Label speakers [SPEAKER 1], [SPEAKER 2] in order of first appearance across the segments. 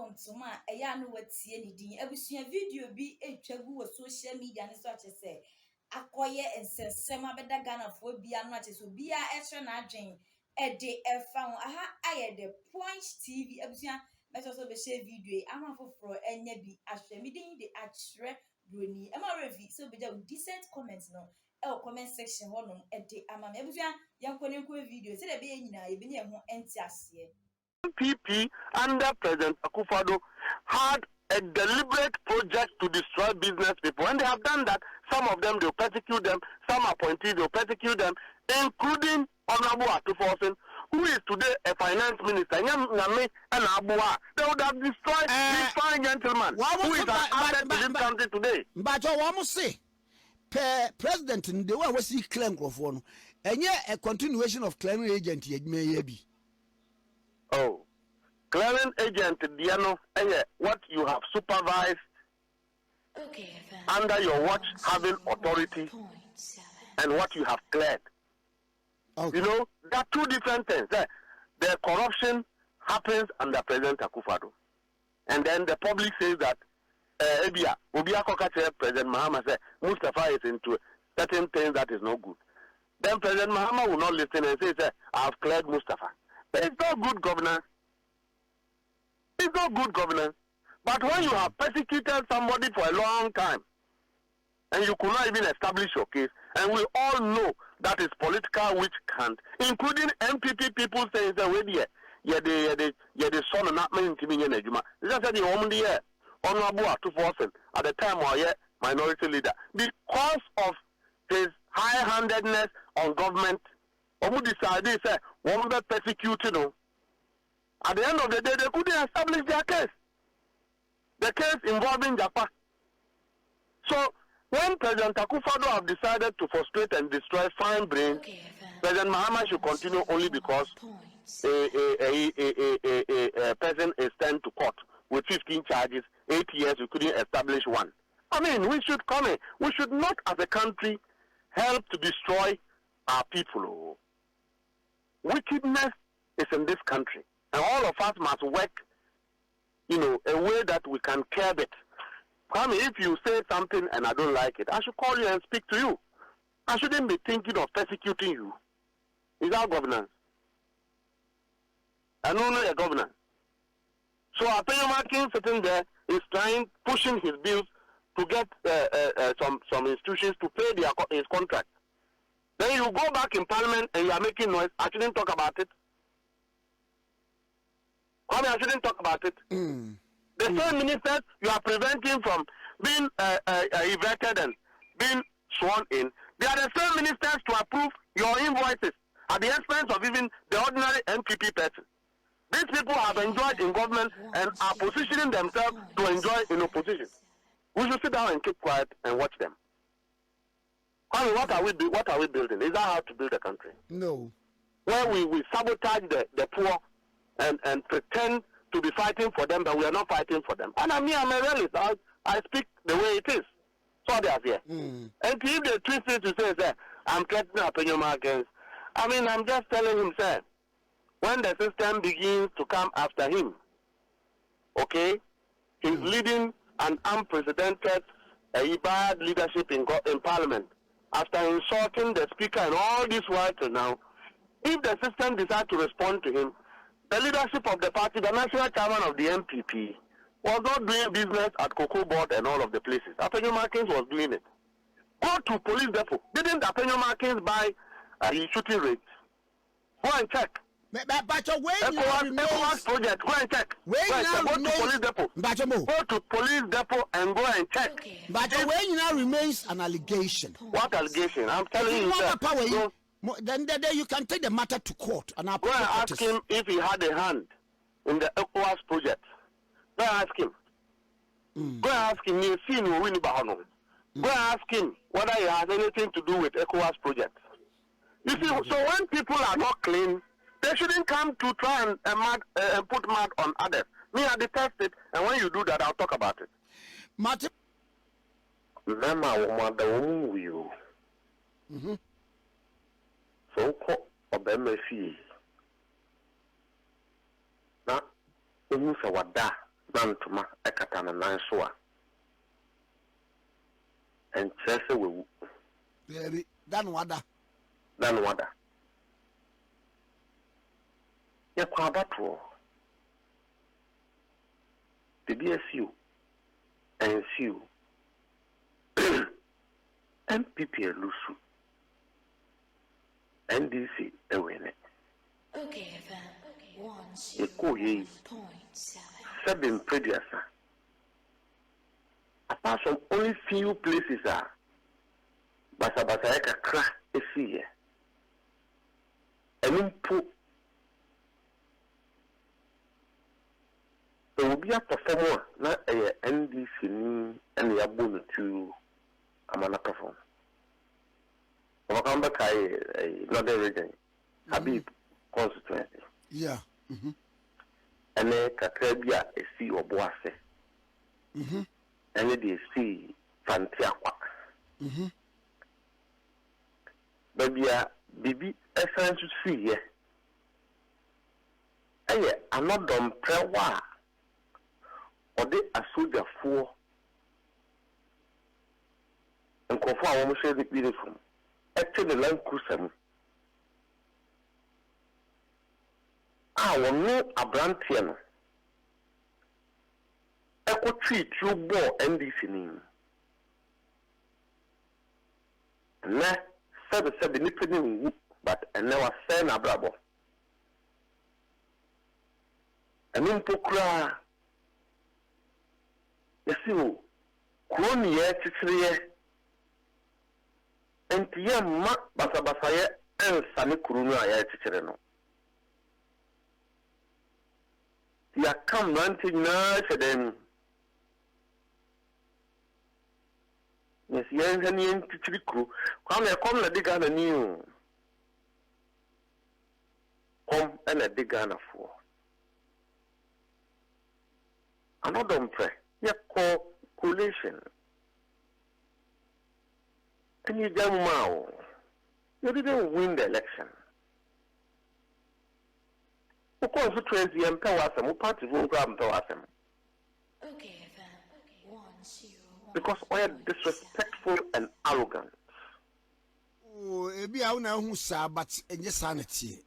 [SPEAKER 1] wontoma eya no watie ni din abusua video bi etwagu wo social media ne so akyese akoye ensensem abeda Ghana fo bia no akyese bia ehwe na adwen ede efa ho aha aye the Point TV abusua meso so be share video ama foforo enya bi ahwe mi din de achre broni ama revi so be decent comments no comment section hono ede ama me abusua yankone video se de be nyina ye bi ne ho enti ase.
[SPEAKER 2] MPP under President Akufo-Addo had a deliberate project to destroy business people. When they have done that, some of them, they'll persecute them, some appointees, they'll persecute them, including Honorable Atufo-Sen, who is today a finance minister. They would have destroyed this fine gentleman who is an asset to this country today.
[SPEAKER 3] But I want to say, President, the way we see claim microphone, and yet a continuation of clearing agent, it may be.
[SPEAKER 2] Oh, clearing agent, Diano, what you have supervised under your watch having authority and what you have cleared.
[SPEAKER 3] Okay.
[SPEAKER 2] You know, there are two different things. The corruption happens under President Akufo-Addo. And then the public says that President Mahama said Mustafa is into certain things that is not good. Then President Mahama will not listen and say, I have cleared Mustafa. It's not good governance. It's not good governance. But when you have persecuted somebody for a long time, and you could not even establish your case, and we all know that is political witch hunt, including MPP people saying, the son of not meant to be in Ejuma. This is the only year, Honorable Atufo-Sen, at the time or minority leader, because of his high-handedness on government. Who decided say one be persecuted. At the end of the day, they couldn't establish their case. The case involving Japan. So when President Akufo-Addo have decided to frustrate and destroy fine brains, President Mahama should continue only because a person is sent to court with 15 charges, 8 years, we couldn't establish one. I mean, we should come in. We should not, as a country, help to destroy our people. Wickedness is in this country, and all of us must work, a way that we can curb it. I mean, if you say something and I don't like it, I should call you and speak to you. I shouldn't be thinking of persecuting you. Is that governance? I don't know a governance. So Afenyo Markins sitting there is pushing his bills to get some institutions to pay his contract. Then you go back in Parliament and you are making noise. I shouldn't talk about it. I shouldn't talk about it. The same ministers you are preventing from being elected and being sworn in, they are the same ministers to approve your invoices at the expense of even the ordinary MPP person. These people have enjoyed in government and are positioning themselves to enjoy in opposition. We should sit down and keep quiet and watch them. I mean, what are we building? Is that how to build a country?
[SPEAKER 3] No.
[SPEAKER 2] Where we sabotage the poor and pretend to be fighting for them, but we are not fighting for them. And I'm a realist. I speak the way it is. So they are here. And if they twist it to say, I'm getting Afenyo Markins, I mean, I'm just telling him, sir, when the system begins to come after him, okay, he's leading an unprecedented bad leadership in Parliament. After insulting the speaker and all this while till now, if the system decides to respond to him, the leadership of the party, the national chairman of the MPP, was not doing business at Cocoa Board and all of the places. Afenyo Markins was doing it. Go to police depot. Didn't Afenyo Markins buy shooting range? Go and check.
[SPEAKER 3] But when
[SPEAKER 2] ECOWAS project, go and check. Go to police depot. Go to police depot and go and check.
[SPEAKER 3] But when now remains an allegation.
[SPEAKER 2] What allegation? I'm telling you, sir.
[SPEAKER 3] Then you can take the matter to court and
[SPEAKER 2] go and ask him if he had a hand in the ECOWAS project. Go and ask him. Go and ask him. Go and ask him whether he has anything to do with ECOWAS project. You see, so when people are not clean, they shouldn't come to try and put mud on others. Me, I detest it, and when you do that, I'll talk about it.
[SPEAKER 3] Martin.
[SPEAKER 2] So ọbẹ̀mẹ̀ fìyè na ohun sẹ wàdà Nantuma ekata na nan so a enkyerɛ sɛ wawu
[SPEAKER 3] Baby, dan wada
[SPEAKER 2] yɛkɔ abatoɔ bibi asiw ensiw MPP elusu NDC ewene
[SPEAKER 4] Okay,
[SPEAKER 2] Eko ye 7 prediasa. Apart from only few places are basa kakra esiye. Enumpo obi perform na NDC ni ene ya bonu tu amana perform. Wakamba kai Northern Region Habib constituency.
[SPEAKER 3] Yeah.
[SPEAKER 2] Ene kakra bia esi oboase. Ene de esi Fantiakwa. Babia bibi esan to see ye. Eye anodom prewa. Ode asoja fo. Nkofo a wo mo share the beautiful. Ete the land cruiser. Wono abrantie no ekotwi tubo NDC ni na sabe ni pedi but ene wa say na brabo enu mpokra yesiwo kroni ye titire entiye ma basa ye ensa ne kronu a ye titire no ya come ranting na sedem yes yen hani en titrikru kwam e kom na diga na niu kom na diga na fo another pre ya coalition and you don't you didn't win the election. Constituency and Pewasem, party will grab Pewasem.
[SPEAKER 4] Okay,
[SPEAKER 2] because we are disrespectful and arrogant.
[SPEAKER 3] Oh, ebi a una hu sa but enye sanity.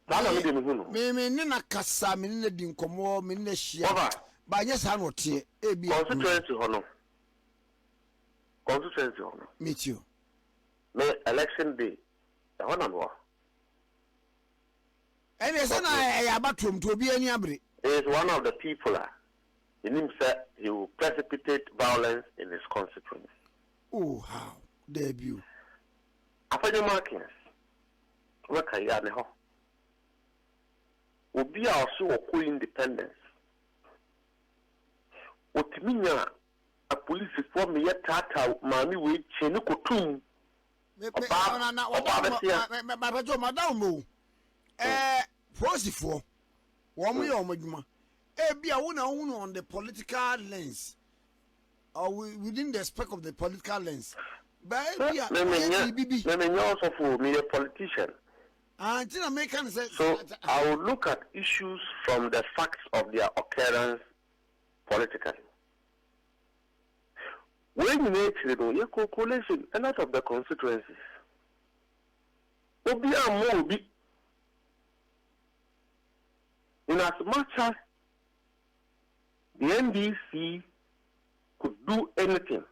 [SPEAKER 2] Me
[SPEAKER 3] na kasa me ne di nkomo me ne hia. Ba nye sa no tie ebi
[SPEAKER 2] constituency hono. Meet you. Me election day. The one on war.
[SPEAKER 3] And yes, I abatum to be any abre.
[SPEAKER 2] He is one of the people in himself he will precipitate violence in his constituency.
[SPEAKER 3] Oh, how debut.
[SPEAKER 2] Afenyo Markins. Waka ya ne ho. Obi a so wo independence. Otiminya a police for me yet tata mami we chene kotum.
[SPEAKER 3] Madam Prosifo, one way or Maduma. Be a one on the political lens or within the spec of the political lens. But
[SPEAKER 2] let me also for me a politician.
[SPEAKER 3] Until American says
[SPEAKER 2] so, I will look at issues from the facts of their occurrence politically. When you make your calculation, a lot of the constituencies. Obi Amobi. In as much as the NDC could do anything,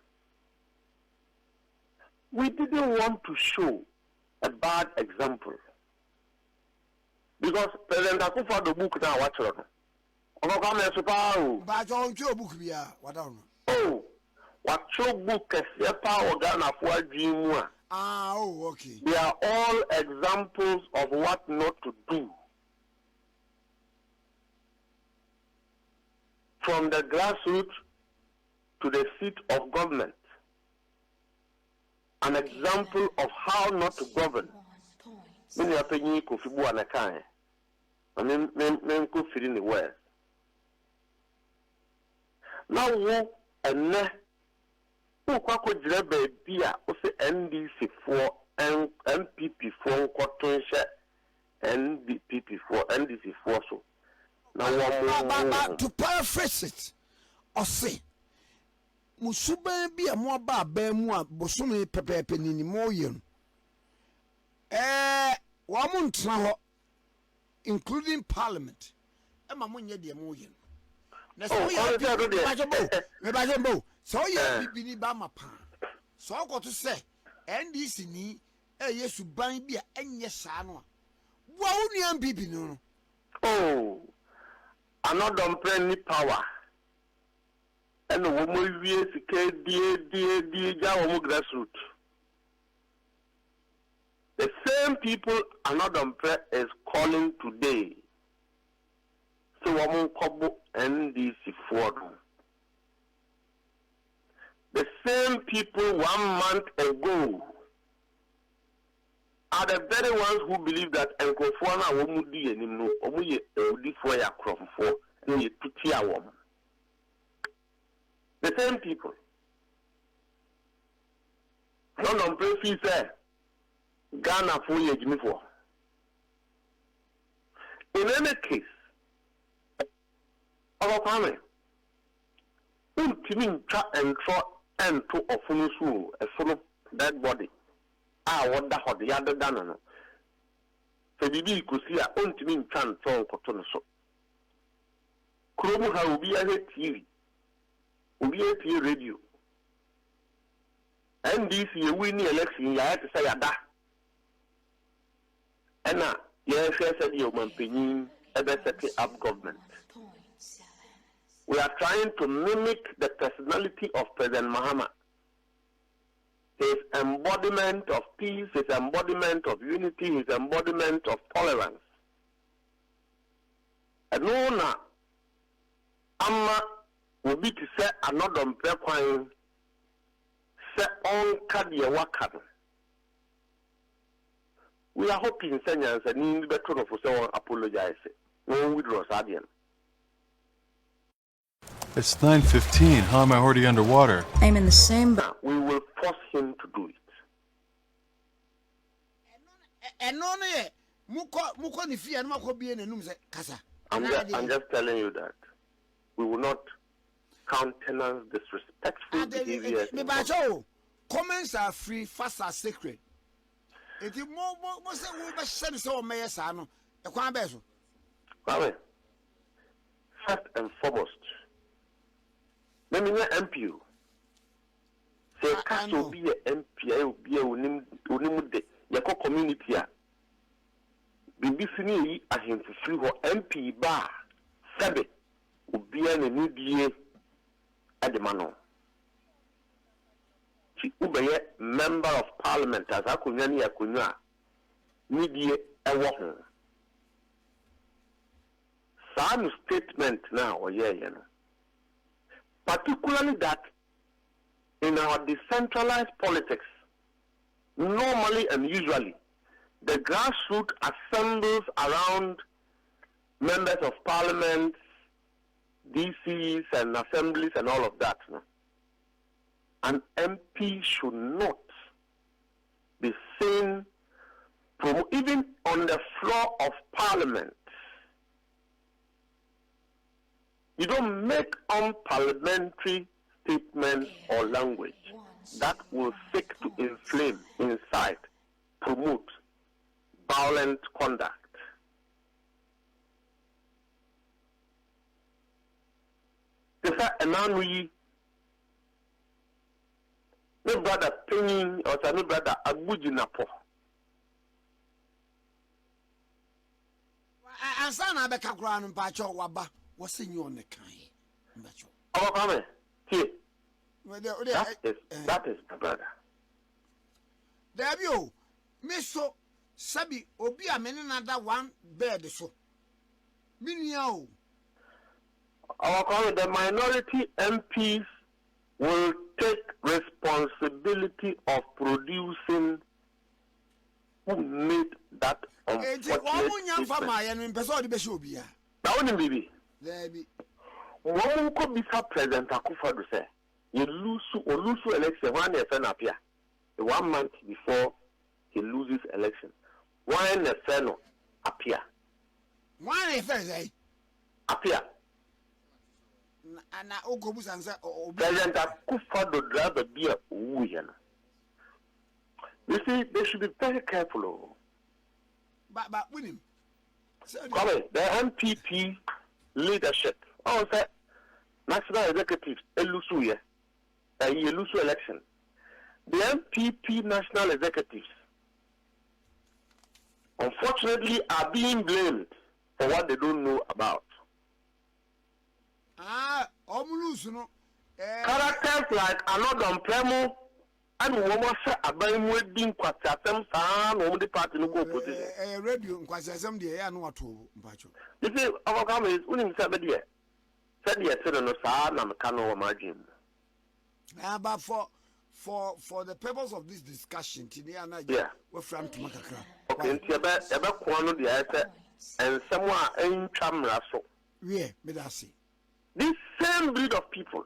[SPEAKER 2] we didn't want to show a bad example. Because President Akufo the book now watch on. Oh, what your book is power Ghana for Jimua.
[SPEAKER 3] Oh, okay.
[SPEAKER 2] They are all examples of what not to do. From the grassroots to the seat of government. An example of how not to govern. Many are paying Kofibu and a kind. I mean, go fit in the West. Now, and who could grab a beer of the NDC for MPP for cotton share, NDP for NDC for so.
[SPEAKER 3] But to paraphrase it, or say, Musuba be a more bemua, Bosumi Pepe Penini Moyen. Woman Traho, including Parliament, and Mamunya de Moyen. So you be Bama Pan. So I got to say, and this in me, yes, you buy be a yes, I know. What would you be no?
[SPEAKER 2] Oh, I'm not done any power. And the woman we dear grassroots. The same people Damapre is calling today. So woman Kobo NDC for the same people 1 month ago are the very ones who believe that Enkofuana Womudi and no Omuye Odi for ya crop for the Tutia woman. The same people. Damapre fee say Ghana for ye Jimmy for. In any case, our family, Timin tra and tro and to Ofunusu, a full dead body. What the hot the other done. So the could see a Timin tran song for so. Krobu will be a TV, will be a TV radio. And this year winning election, you have to say a da. And now, yes, I said you man penny ever set up government. We are trying to mimic the personality of President Mahama. His embodiment of peace, his embodiment of unity, his embodiment of tolerance. And no, Amma will be to say another Damapre say on Kadia Wakan. We are hoping Senyans and in the better of us apologize. No withdraw Sadian.
[SPEAKER 5] It's 9:15. How am I already underwater?
[SPEAKER 4] I'm in the same boat.
[SPEAKER 2] We will force him to do it.
[SPEAKER 3] And only Muko ni fi and Mako be in a noom Kasa.
[SPEAKER 2] I'm just telling you that we will not countenance disrespectful behavior.
[SPEAKER 3] Comments are free, fast are sacred. It is more send so may sano. A quambezo.
[SPEAKER 2] First and foremost, let me MPU. Say, Castle be a MPI, will be a unimude, Yako community. BBC, I him for free or MP bar, Sabe, will be a new DA at the manu. She will be a member of parliament as Akunyani Akunya, media a walking. Some statement now, or particularly that in our decentralized politics, normally and usually, the grassroots assembles around members of parliament, DCs and assemblies and all of that. No? An MP should not be seen from even on the floor of parliament. You don't make unparliamentary statements or language that will seek to inflame, incite, promote violent conduct. This is a man we, no brother Penny or no brother Abujinapo.
[SPEAKER 3] I saw a background in Pacho Waba. What's in you on the kind?
[SPEAKER 2] Our family, here. That is my brother.
[SPEAKER 3] There you, Miss Sabi, Obi, a man another one bed so. Minyao.
[SPEAKER 2] Our family, the minority MPs will take responsibility of producing who made that unfortunate statement. Now, baby. One could be President Akufo-Addo say, you lose election when they fan appear. 1 month before he loses election. When the fellow appear.
[SPEAKER 3] Why say?
[SPEAKER 2] appear.
[SPEAKER 3] Na ogobu sansa
[SPEAKER 2] President Akufo-Addo driver be a Uyan. You see, they should be very careful.
[SPEAKER 3] But with him.
[SPEAKER 2] The MPP leadership, also national executives, Elusuye, a Elusu election. The MPP national executives, unfortunately, are being blamed for what they don't know about. Characters like Anodon Premo and woman say abayimu edin kwasiasem saa no the party no go opposition.
[SPEAKER 3] Radio kwasiasem de ya no ato mpacho.
[SPEAKER 2] You see, our government is unim say be there. Said the no saa na meka no imagine.
[SPEAKER 3] But for the purpose of this discussion today we're from to makakra.
[SPEAKER 2] Okay, nti ebe ko no de say ensem a entwa mra so.
[SPEAKER 3] We me da say.
[SPEAKER 2] This same breed of people,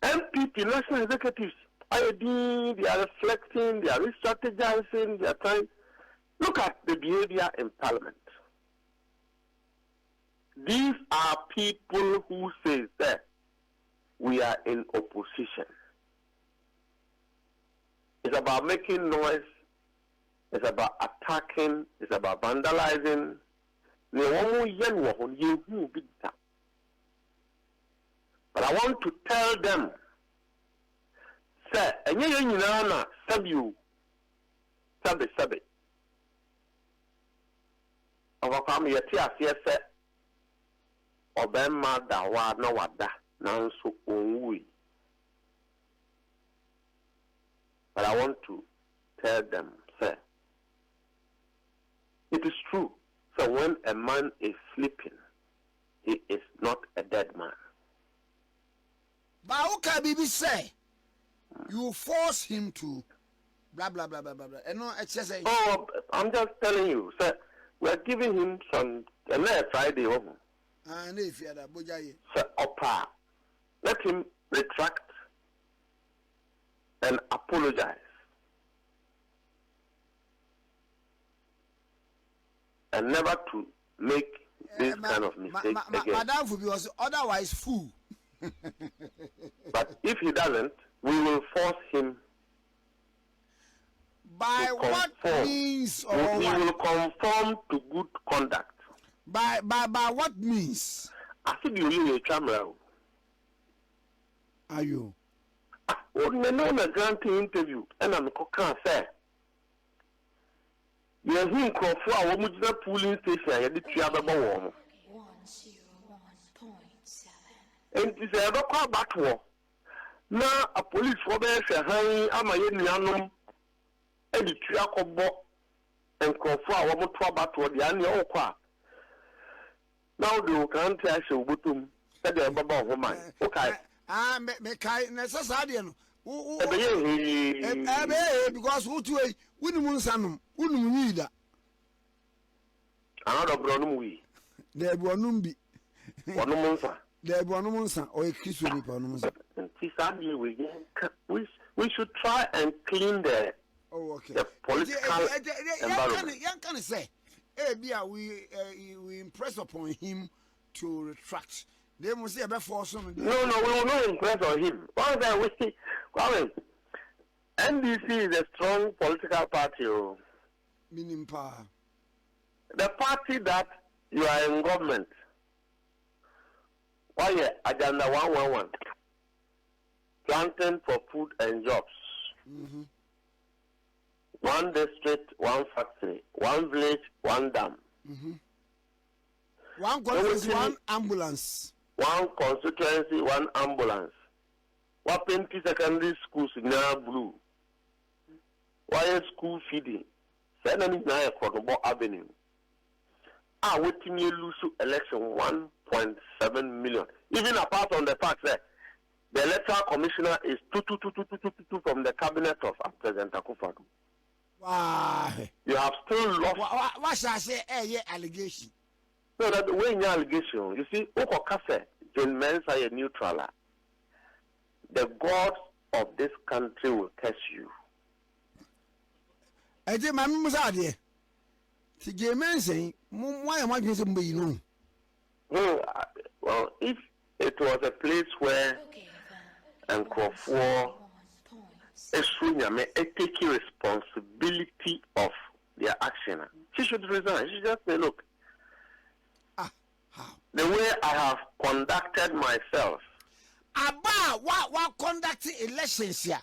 [SPEAKER 2] MPP, national executives, they are reflecting, they are re-strategizing, they are trying. Look at the behavior in Parliament. These are people who say that we are in opposition. It's about making noise, it's about attacking, it's about vandalizing. But I want to tell them, sir, sabi. Overcome your tears, yes, sir. Obema dawa na wada nanso onwi. But I want to tell them, sir, it is true. So when a man is sleeping, he is not a dead man.
[SPEAKER 3] But how can Bibi say you force him to blah blah blah blah blah blah? And no, it's just a
[SPEAKER 2] I'm just telling you, sir. We're giving him some Friday over.
[SPEAKER 3] And if you had a bojaye,
[SPEAKER 2] sir, Opa, let him retract and apologize. And never to make this kind of mistake again.
[SPEAKER 3] Madam Fubi was otherwise fool.
[SPEAKER 2] But if he doesn't, we will force him.
[SPEAKER 3] By what means?
[SPEAKER 2] We will conform to good conduct.
[SPEAKER 3] By what means?
[SPEAKER 2] I think you a camera.
[SPEAKER 3] Are you?
[SPEAKER 2] When we know the granting interview, and I'm going say. You are here for our Mujina polling station. I did three other warm.
[SPEAKER 4] 101.7.
[SPEAKER 2] And it's a local back war. Now a police for bear say, "Hey, I'm a young and the three and call for our motor back war the annual qua." Now the can't tell you what to say about woman. Okay.
[SPEAKER 3] Mekai necessary. Because who to a winning sanum, wouldn't we that?
[SPEAKER 2] Another brown we.
[SPEAKER 3] There were numbi.
[SPEAKER 2] One month.
[SPEAKER 3] There were no months or a kiss with
[SPEAKER 2] we should try and clean the political environment.
[SPEAKER 3] Young can say, we impress upon him to retract. They must say about force. No,
[SPEAKER 2] we will not impress on him. One day we see, NDC is a strong political party.
[SPEAKER 3] Meaning power.
[SPEAKER 2] The party that you are in government. Why agenda 111? Planting for food and jobs.
[SPEAKER 3] Mm-hmm.
[SPEAKER 2] One district, one factory. One village, one dam.
[SPEAKER 3] Mm-hmm. One constituency, one ambulance.
[SPEAKER 2] One constituency, one ambulance. What 20 secondary schools in blue? Why school feeding? Send any now Kotobo Avenue. Waiting you lose election 1.7 million. Even apart from the fact that the electoral commissioner is 2 from the cabinet of President Akufo-Addo.
[SPEAKER 3] Wow.
[SPEAKER 2] You have still lost.
[SPEAKER 3] What shall I say? Allegation.
[SPEAKER 2] No, that way in your allegation, you see, Okokase, Jane Mensah, a neutral. The gods of this country will curse you.
[SPEAKER 3] I did my mother's idea. See, Jane Mensah, why am I going to be known?
[SPEAKER 2] Well, if it was a place where nkurɔfoɔ take responsibility of their action, she should resign. She should just say, look, the way I have conducted myself.
[SPEAKER 3] Wa conduct elections here.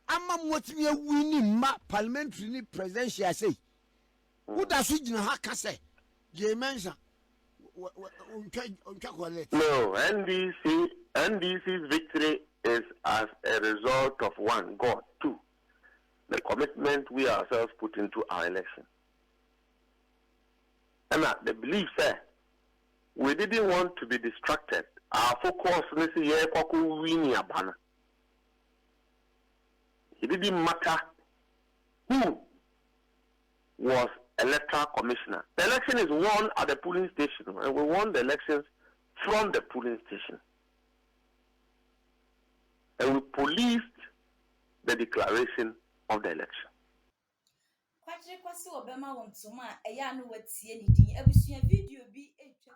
[SPEAKER 3] Ama motimi winning ma parliamentary ni presidential say. Who does it in her say? You mention.
[SPEAKER 2] No, NDC's victory is as a result of one, God, two, the commitment we ourselves put into our election. And the belief there, we didn't want to be distracted. Our focus is it didn't matter who was electoral commissioner. The election is won at the polling station, and we won the elections from the polling station. And we policed the declaration of the election.
[SPEAKER 1] Kwatri kwasi obema won tuma eya no watie ni din abusua video bi etwa